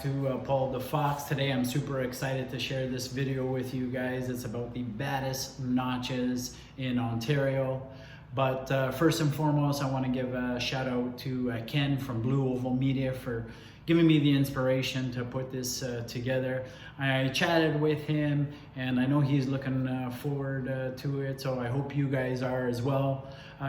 to Paul the Fox. Today I'm super excited to share this video with you guys. It's about the baddest notches in Ontario. But first and foremost, I want to give a shout out to Ken from Blue Oval Media for giving me the inspiration to put this together. I chatted with him and I know he's looking forward to it, so I hope you guys are as well.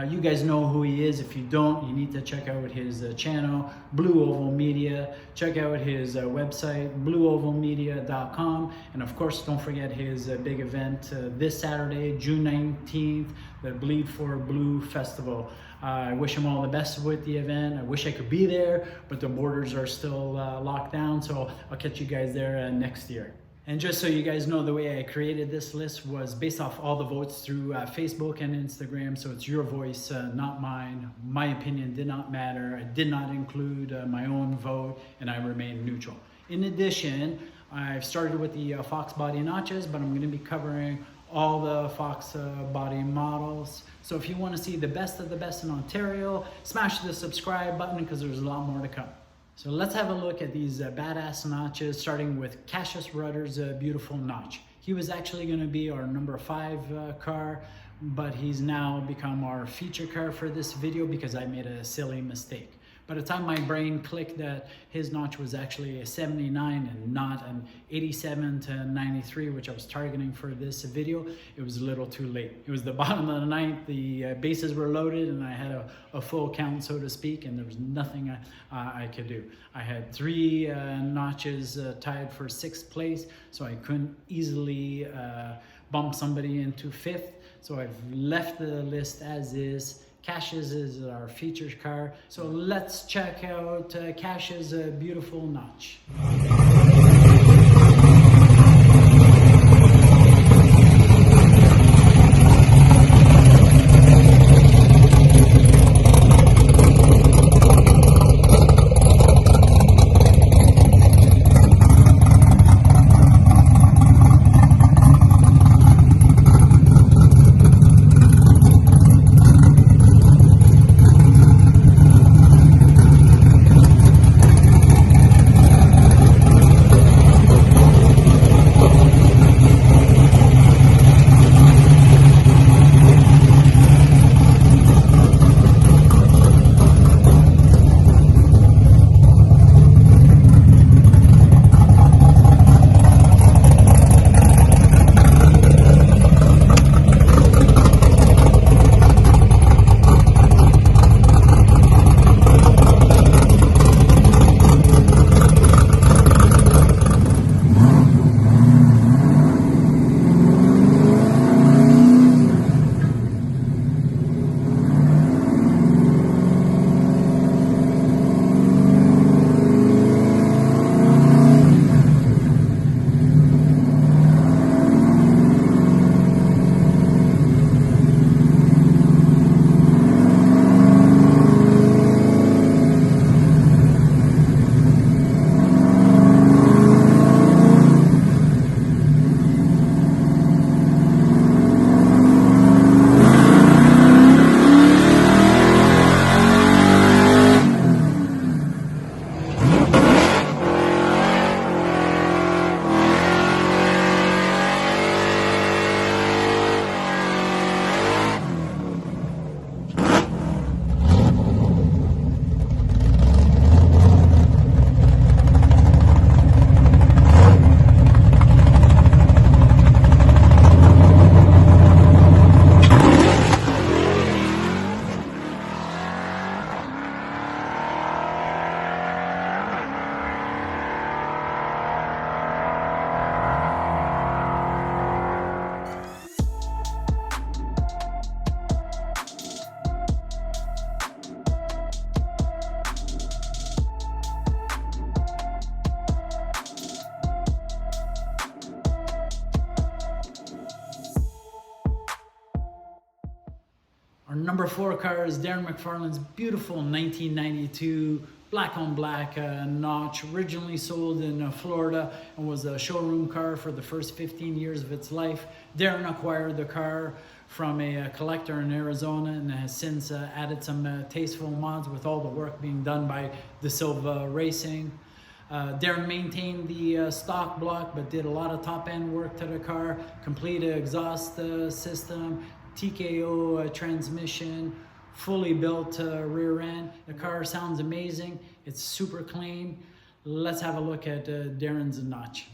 You guys know who he is. If you don't, you need to check out his channel, Blue Oval Media. Check out his website, blueovalmedia.com. And of course, don't forget his big event this Saturday, June 19th, the Bleed for Blue Festival. I wish him all the best with the event. I wish I could be there, but the borders are still locked down, so I'll catch you guys there next year. And just so you guys know, the way I created this list was based off all the votes through Facebook and Instagram, so it's your voice, not mine. My opinion did not matter. I did not include my own vote, and I remained neutral. In addition, I've started with the Foxbody notches, but I'm going to be covering all the Foxbody models. So if you want to see the best of the best in Ontario, smash the subscribe button because there's a lot more to come. So let's have a look at these badass notches, starting with Cassius Rudder's beautiful notch. He was actually going to be our number 5 car, but he's now become our feature car for this video because I made a silly mistake. By the time my brain clicked that his notch was actually a 79 and not an 87 to 93, which I was targeting for this video, it was a little too late. It was the bottom of the ninth, the bases were loaded, and I had a full count, so to speak, and there was nothing I could do. I had 3 notches tied for 6th place, so I couldn't easily bump somebody into 5th, so I've left the list as is. Cassius is our featured car. So let's check out Cassius' beautiful notch. Our number 4 car is Daren McFarlane's beautiful 1992 black on black notch, originally sold in Florida and was a showroom car for the first 15 years of its life. Daren acquired the car from a collector in Arizona and has since added some tasteful mods with all the work being done by the Souza Racing. Daren maintained the stock block, but did a lot of top end work to the car, completed exhaust system, TKO transmission, fully built rear end. The car sounds amazing. It's super clean. Let's have a look at Daren's notch.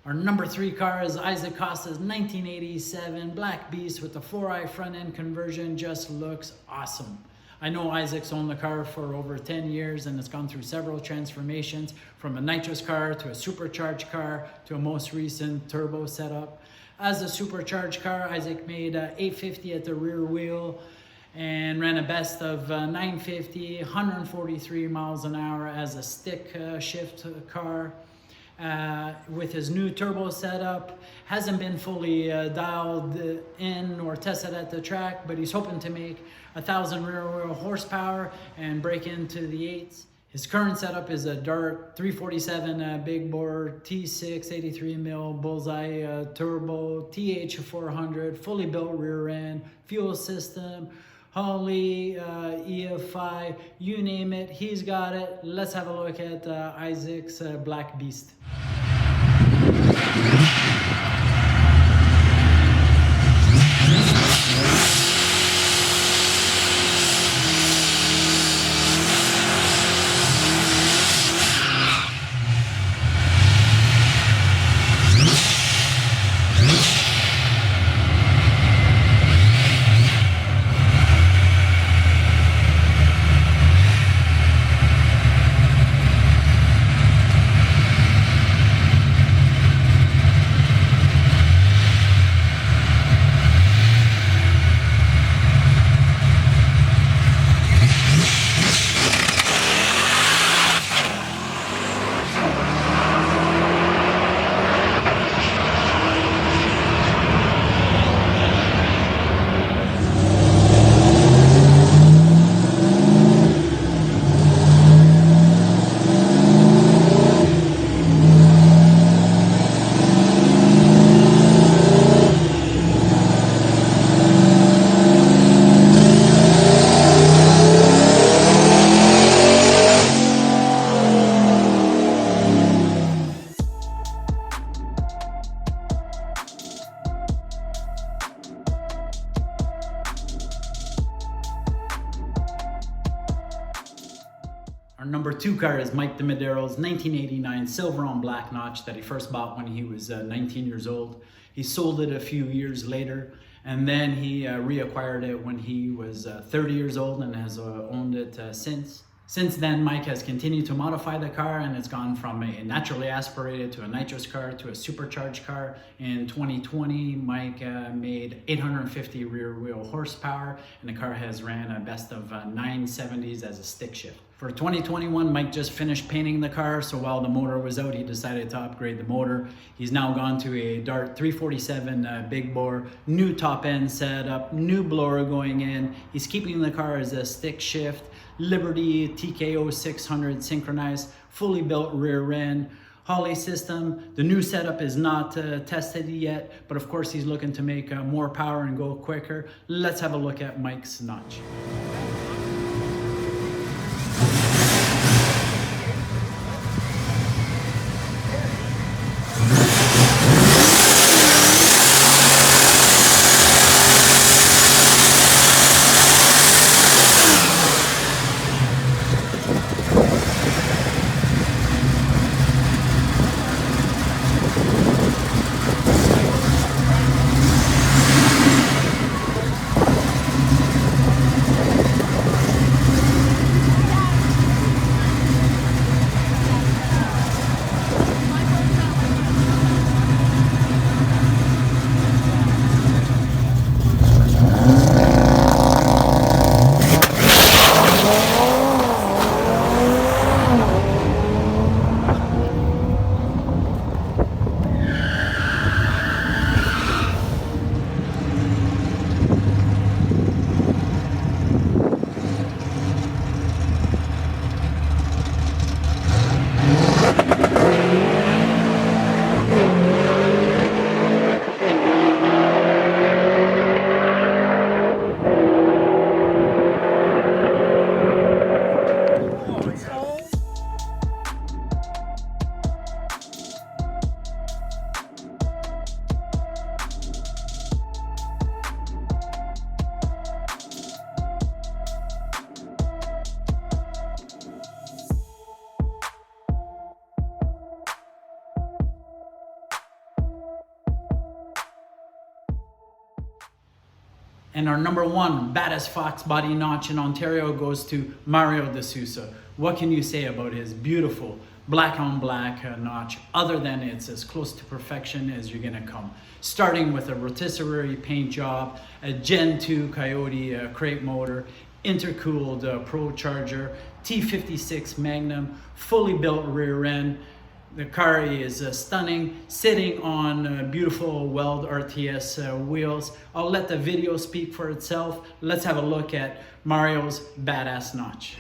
Our number 3 car is Isaac Costa's 1987 Black Beast with the 4i front end conversion. Just looks awesome. I know Isaac's owned the car for over 10 years and it's gone through several transformations, from a nitrous car to a supercharged car to a most recent turbo setup. As a supercharged car, Isaac made 850 at the rear wheel and ran a best of 950, 143 miles an hour as a stick shift car. With his new turbo setup, hasn't been fully dialed in or tested at the track, but he's hoping to make 1,000 rear wheel horsepower and break into the 8s. His current setup is a Dart 347 big bore T6 83mm bullseye turbo TH400 fully built rear end, fuel system, Holly, EFI, you name it, he's got it. Let's have a look at Isaac's Black Beast. Our number 2 car is Mike Demodaro's 1989 silver on black notch that he first bought when he was 19 years old. He sold it a few years later, and then he reacquired it when he was 30 years old and has owned it since. Since then, Mike has continued to modify the car, and it's gone from a naturally aspirated to a nitrous car to a supercharged car. In 2020, Mike made 850 rear wheel horsepower, and the car has ran a best of 970s as a stick shift. For 2021, Mike just finished painting the car, so while the motor was out, he decided to upgrade the motor. He's now gone to a Dart 347 big bore, new top end setup, new blower going in. He's keeping the car as a stick shift, Liberty TKO 600 synchronized, fully built rear end, Holley system. The new setup is not tested yet, but of course he's looking to make more power and go quicker. Let's have a look at Mike's notch. And our number one baddest Foxbody notch in Ontario goes to Mario de Souza. What can you say about his beautiful black on black notch, other than it's as close to perfection as you're gonna come? Starting with a rotisserie paint job, a Gen 2 Coyote crate motor, intercooled Pro Charger, T56 Magnum, fully built rear end. The car is stunning, sitting on beautiful Weld RTS wheels. I'll let the video speak for itself. Let's have a look at Mario's badass notch.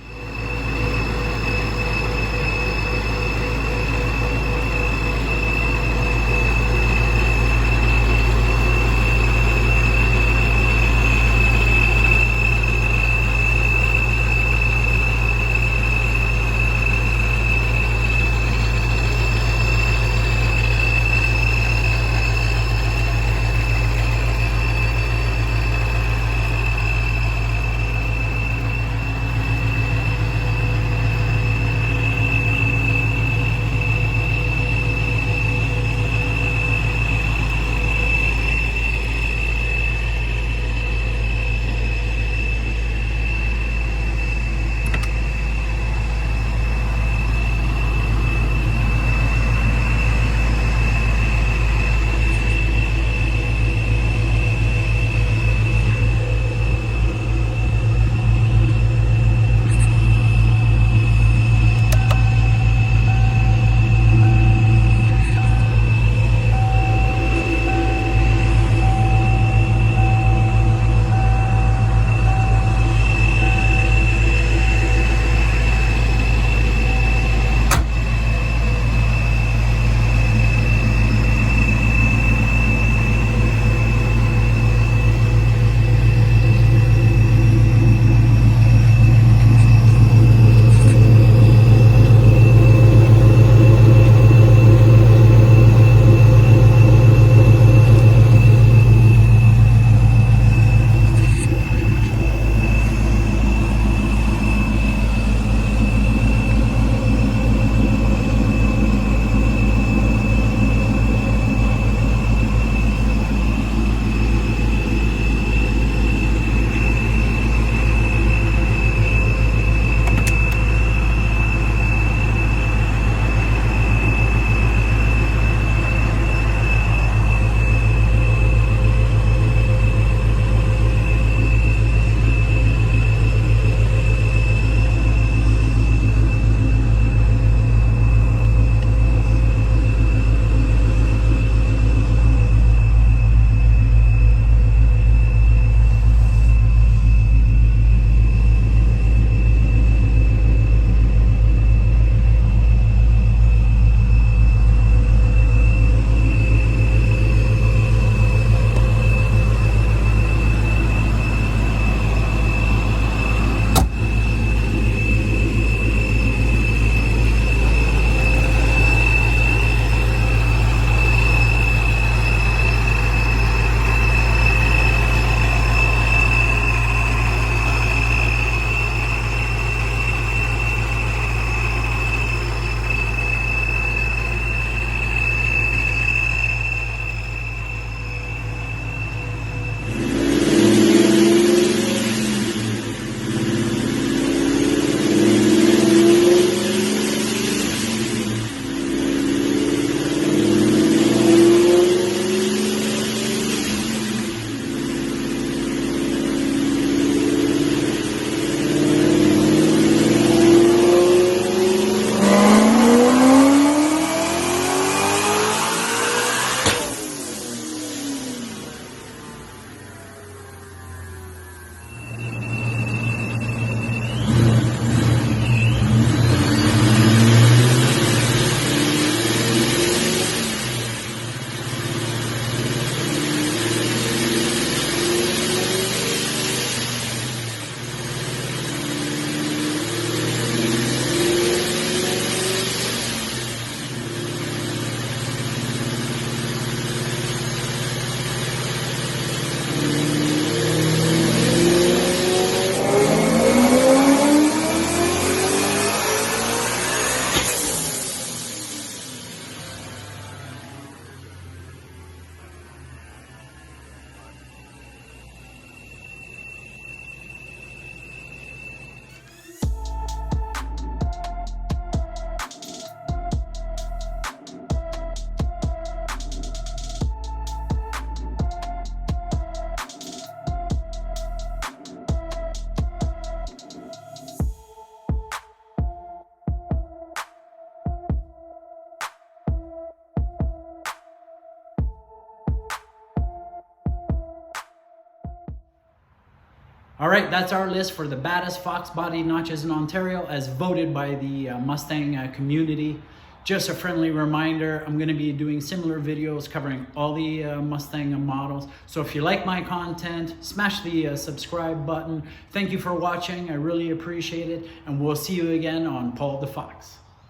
All right, that's our list for the baddest fox body notches in Ontario as voted by the Mustang community. Just a friendly reminder, I'm going to be doing similar videos covering all the Mustang models. So if you like my content, smash the subscribe button. Thank you for watching. I really appreciate it. And we'll see you again on Paul the Fox.